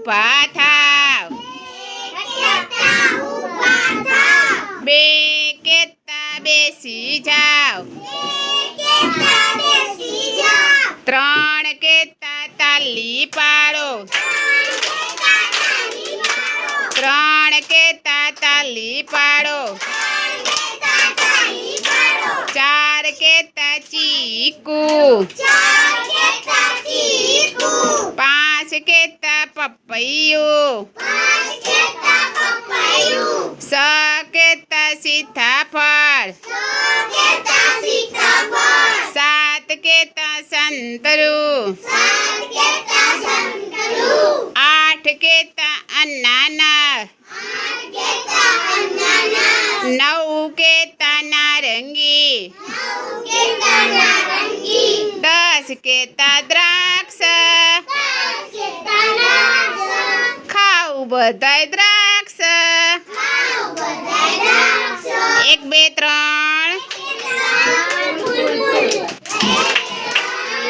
ઊભા થાવ. 2 કહેતા બેસી જાવ. 3 કહેતા તાલી પાડો. 3 કહેતા તાલી પાડો. 4 કહેતા ચીકુ. 5 કહેતા પપૈયું. 6 કહેતા સીતાફળ. 7 કહેતા સંતરું. 8 કહેતા અનાનસ. 9 કહેતા નારંગી. 10 કહેતા દ્રાક્ષ. ખાવું બધાય દ્રાક્ષ.